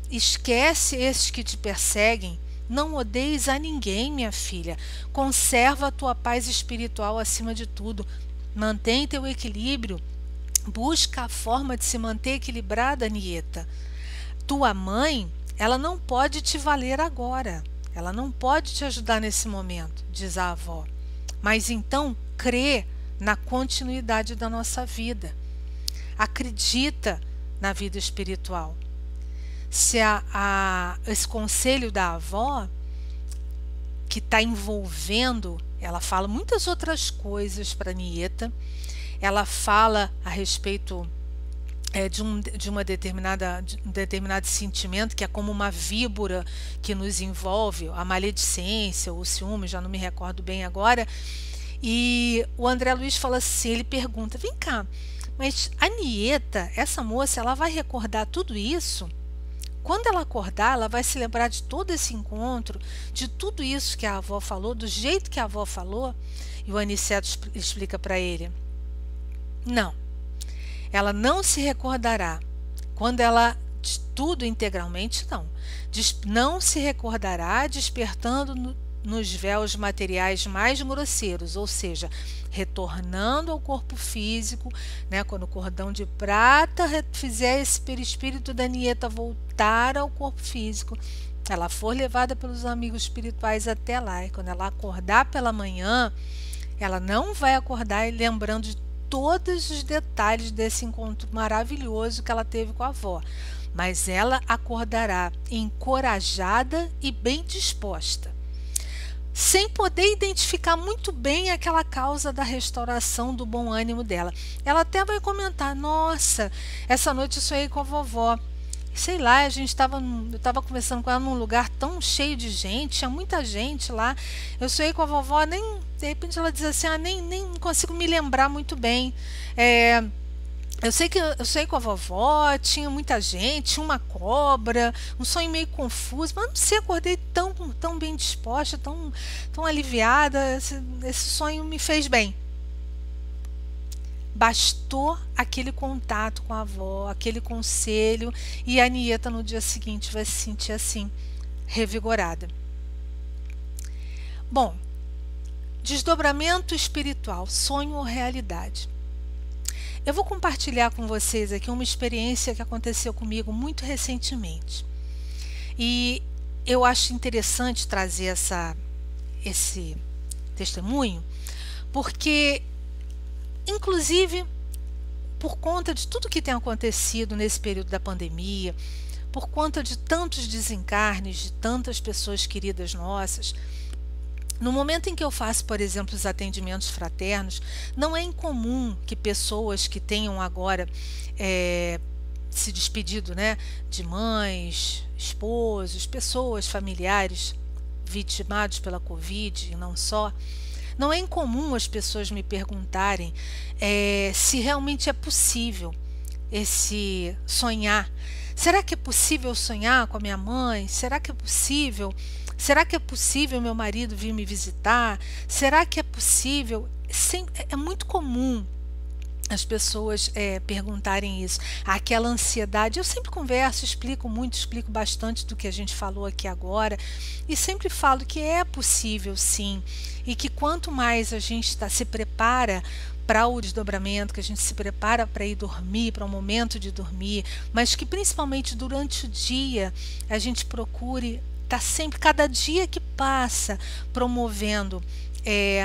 [SPEAKER 1] esquece esses que te perseguem, não odeies a ninguém, minha filha, conserva a tua paz espiritual acima de tudo, mantém teu equilíbrio, busca a forma de se manter equilibrada, Nieta. Tua mãe, ela não pode te valer agora, ela não pode te ajudar nesse momento, diz a avó. Mas então, crê na continuidade da nossa vida. Acredita na vida espiritual. Se esse conselho da avó, que está envolvendo, ela fala muitas outras coisas para Nieta, ela fala a respeito de um determinado sentimento que é como uma víbora que nos envolve, a maledicência ou o ciúme, já não me recordo bem agora, e o André Luiz fala assim, ele pergunta, vem cá, mas a Nieta, essa moça, ela vai recordar tudo isso? Quando ela acordar, ela vai se lembrar de todo esse encontro, de tudo isso que a avó falou, do jeito que a avó falou? E o Aniceto explica para ele, não, ela não se recordará. Quando ela tudo integralmente, não. Não se recordará despertando nos véus materiais mais grosseiros, ou seja, retornando ao corpo físico, né, quando o cordão de prata fizer esse perispírito da Nieta voltar ao corpo físico, ela for levada pelos amigos espirituais até lá, e quando ela acordar pela manhã, ela não vai acordar lembrando de todos os detalhes desse encontro maravilhoso que ela teve com a avó, mas ela acordará encorajada e bem disposta, sem poder identificar muito bem aquela causa da restauração do bom ânimo dela. Ela até vai comentar: nossa, essa noite eu sonhei com a vovó. Sei lá, eu estava conversando com ela num lugar tão cheio de gente, tinha muita gente lá. Eu sonhei com a vovó, de repente ela diz assim: nem consigo me lembrar muito bem. Eu sei que eu sonhei com a vovó, tinha muita gente, tinha uma cobra, um sonho meio confuso, mas não sei, acordei tão bem disposta, tão aliviada, esse sonho me fez bem. Bastou aquele contato com a avó, aquele conselho, e a Nieta no dia seguinte vai se sentir assim, revigorada. Bom, desdobramento espiritual, sonho ou realidade. Eu vou compartilhar com vocês aqui uma experiência que aconteceu comigo muito recentemente. E eu acho interessante trazer esse testemunho, porque, inclusive, por conta de tudo que tem acontecido nesse período da pandemia, por conta de tantos desencarnes, de tantas pessoas queridas nossas, no momento em que eu faço, por exemplo, os atendimentos fraternos, não é incomum que pessoas que tenham agora se despedido, né, de mães, esposos, pessoas, familiares vitimados pela Covid e não só, não é incomum as pessoas me perguntarem se realmente é possível esse sonhar. Será que é possível sonhar com a minha mãe? Será que é possível? Será que é possível meu marido vir me visitar? Será que é possível? É muito comum as pessoas perguntarem isso. Aquela ansiedade. Eu sempre converso, explico bastante do que a gente falou aqui agora, e sempre falo que é possível sim, e que quanto mais a gente se prepara para o desdobramento, que a gente se prepara para ir dormir, para o momento de dormir, mas que principalmente durante o dia a gente procure estar sempre, cada dia que passa, promovendo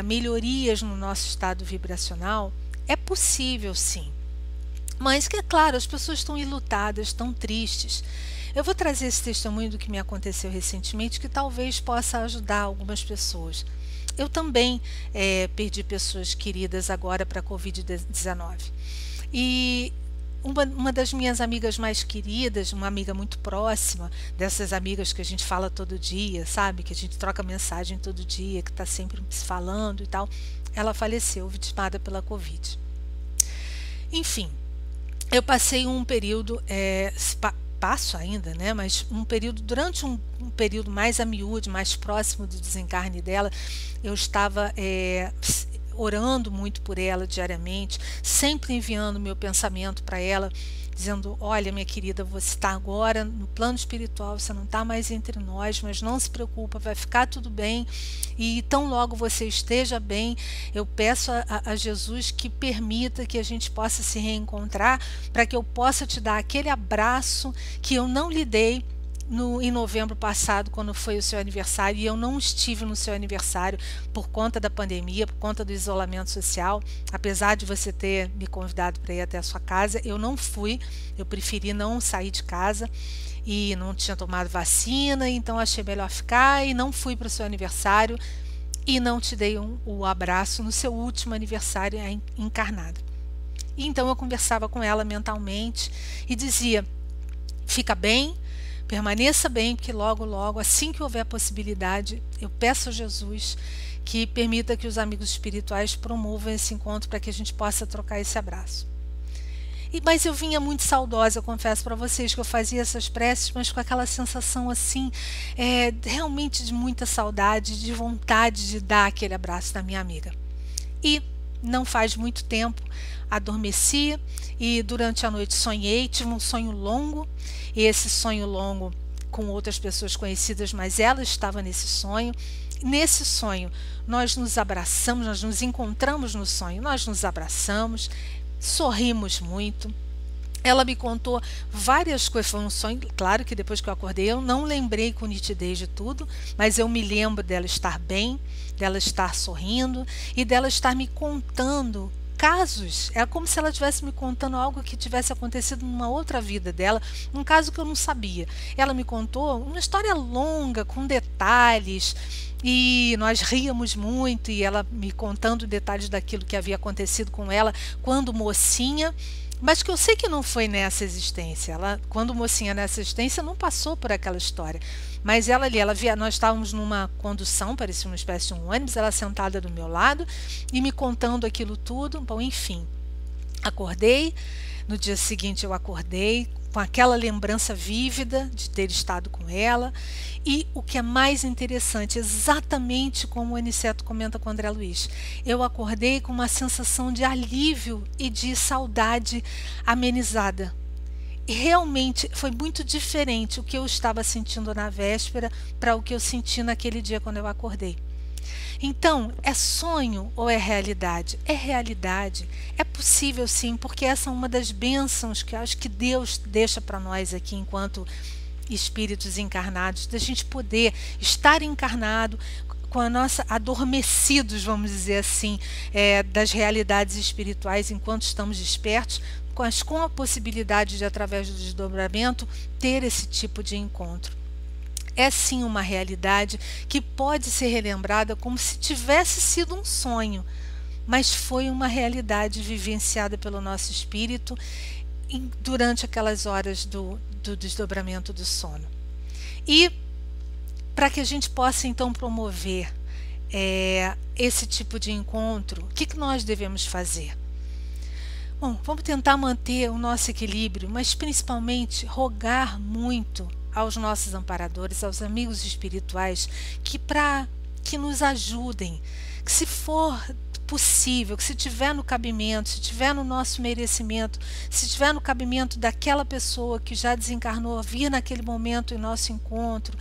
[SPEAKER 1] melhorias no nosso estado vibracional. É possível sim, mas que é claro, as pessoas estão enlutadas, estão tristes. Eu vou trazer esse testemunho do que me aconteceu recentemente, que talvez possa ajudar algumas pessoas. Eu também perdi pessoas queridas agora para a Covid-19. E uma das minhas amigas mais queridas, uma amiga muito próxima, dessas amigas que a gente fala todo dia, sabe? Que a gente troca mensagem todo dia, que está sempre se falando e tal, ela faleceu, vitimada pela Covid. Enfim, eu passei um período, passo ainda, né? Mas durante um período mais a miúde, mais próximo do desencarne dela, eu estava orando muito por ela diariamente, sempre enviando meu pensamento para ela, dizendo: olha, minha querida, você está agora no plano espiritual, você não está mais entre nós, mas não se preocupa, vai ficar tudo bem, e tão logo você esteja bem, eu peço a Jesus que permita que a gente possa se reencontrar, para que eu possa te dar aquele abraço que eu não lhe dei em novembro passado, quando foi o seu aniversário, e eu não estive no seu aniversário por conta da pandemia, por conta do isolamento social. Apesar de você ter me convidado para ir até a sua casa, eu não fui, eu preferi não sair de casa, e não tinha tomado vacina, então achei melhor ficar, e não fui para o seu aniversário, e não te dei o abraço no seu último aniversário encarnado. E então eu conversava com ela mentalmente e dizia: fica bem, permaneça bem, porque logo, logo, assim que houver a possibilidade, eu peço a Jesus que permita que os amigos espirituais promovam esse encontro para que a gente possa trocar esse abraço. Mas eu vinha muito saudosa, eu confesso para vocês que eu fazia essas preces, mas com aquela sensação assim, realmente de muita saudade, de vontade de dar aquele abraço da minha amiga. E não faz muito tempo, adormeci e durante a noite sonhei, tive um sonho longo, e esse sonho longo com outras pessoas conhecidas, mas ela estava nesse sonho. Nesse sonho, nós nos abraçamos, nós nos encontramos no sonho, nós nos abraçamos, sorrimos muito. Ela me contou várias coisas, foi um sonho, claro que depois que eu acordei eu não lembrei com nitidez de tudo, mas eu me lembro dela estar bem, dela estar sorrindo e dela estar me contando casos. É como se ela estivesse me contando algo que tivesse acontecido numa outra vida dela, um caso que eu não sabia. Ela me contou uma história longa, com detalhes, e nós ríamos muito, e ela me contando detalhes daquilo que havia acontecido com ela quando mocinha, mas que eu sei que não foi nessa existência. Ela, quando mocinha nessa existência, não passou por aquela história. Mas ela ali, nós estávamos numa condução, parecia uma espécie de um ônibus, ela sentada do meu lado e me contando aquilo tudo. Bom, enfim, acordei. No dia seguinte eu acordei com aquela lembrança vívida de ter estado com ela. E o que é mais interessante, exatamente como o Aniceto comenta com o André Luiz, eu acordei com uma sensação de alívio e de saudade amenizada. E realmente foi muito diferente o que eu estava sentindo na véspera para o que eu senti naquele dia quando eu acordei. Então, é sonho ou é realidade? É realidade. É possível sim, porque essa é uma das bênçãos que eu acho que Deus deixa para nós aqui enquanto espíritos encarnados, da gente poder estar encarnado com a nossa adormecidos, vamos dizer assim, das realidades espirituais enquanto estamos despertos, com a possibilidade de, através do desdobramento, ter esse tipo de encontro. É sim uma realidade que pode ser relembrada como se tivesse sido um sonho, mas foi uma realidade vivenciada pelo nosso espírito durante aquelas horas do desdobramento do sono. E para que a gente possa então promover esse tipo de encontro, o que nós devemos fazer? Bom, vamos tentar manter o nosso equilíbrio, mas principalmente rogar muito aos nossos amparadores, aos amigos espirituais, que nos ajudem, que se for possível, que se tiver no cabimento, se tiver no nosso merecimento, se tiver no cabimento daquela pessoa que já desencarnou, vir naquele momento em nosso encontro,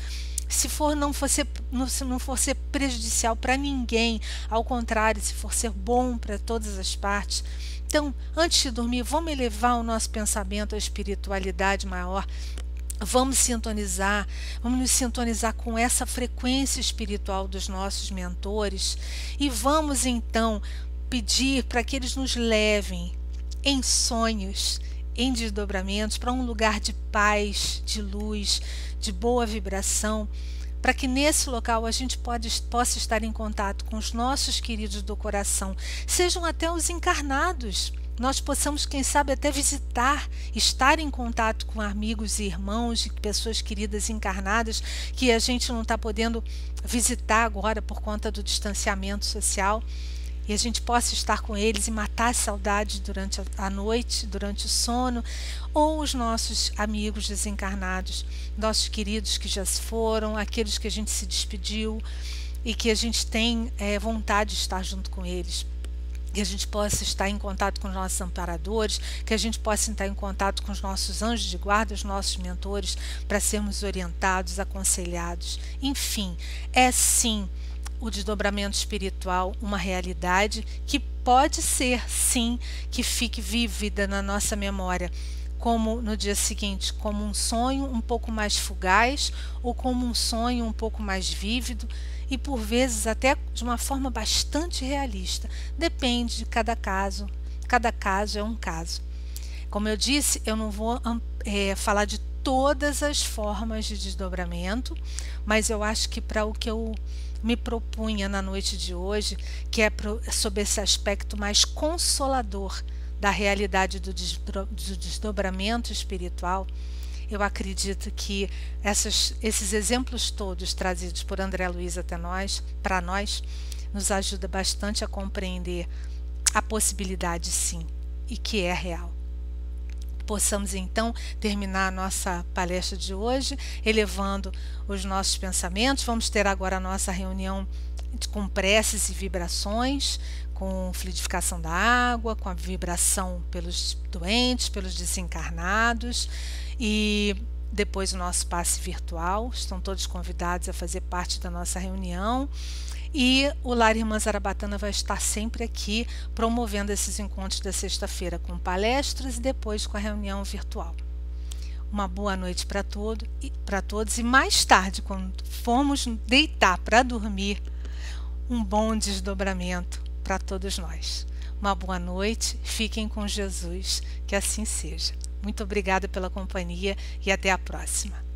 [SPEAKER 1] se não for ser prejudicial para ninguém, ao contrário, se for ser bom para todas as partes. Então, antes de dormir, vamos elevar o nosso pensamento à espiritualidade maior. Vamos nos sintonizar com essa frequência espiritual dos nossos mentores e vamos então pedir para que eles nos levem em sonhos, em desdobramentos, para um lugar de paz, de luz, de boa vibração, para que nesse local a gente possa estar em contato com os nossos queridos do coração, sejam até os encarnados. Nós possamos, quem sabe, até visitar, estar em contato com amigos e irmãos, e pessoas queridas encarnadas que a gente não está podendo visitar agora por conta do distanciamento social, e a gente possa estar com eles e matar as saudades durante a noite, durante o sono, ou os nossos amigos desencarnados, nossos queridos que já se foram, aqueles que a gente se despediu e que a gente tem vontade de estar junto com eles. Que a gente possa estar em contato com os nossos amparadores, que a gente possa estar em contato com os nossos anjos de guarda, os nossos mentores, para sermos orientados, aconselhados. Enfim, é sim o desdobramento espiritual uma realidade que pode ser, sim, que fique vívida na nossa memória, como no dia seguinte, como um sonho um pouco mais fugaz ou como um sonho um pouco mais vívido, e por vezes até de uma forma bastante realista. Depende de cada caso é um caso. Como eu disse, eu não vou falar de todas as formas de desdobramento, mas eu acho que para o que eu me propunha na noite de hoje, que é sobre esse aspecto mais consolador da realidade do desdobramento espiritual, eu acredito que esses exemplos todos trazidos por André Luiz até para nós, nos ajuda bastante a compreender a possibilidade, sim, e que é real. Possamos então terminar a nossa palestra de hoje, elevando os nossos pensamentos. Vamos ter agora a nossa reunião com preces e vibrações, com fluidificação da água, com a vibração pelos doentes, pelos desencarnados, e depois o nosso passe virtual. Estão todos convidados a fazer parte da nossa reunião. E o Lar Irmã Zarabatana vai estar sempre aqui promovendo esses encontros da sexta-feira com palestras e depois com a reunião virtual. Uma boa noite para todos e mais tarde, quando formos deitar para dormir, um bom desdobramento para todos nós. Uma boa noite, fiquem com Jesus, que assim seja. Muito obrigada pela companhia e até a próxima.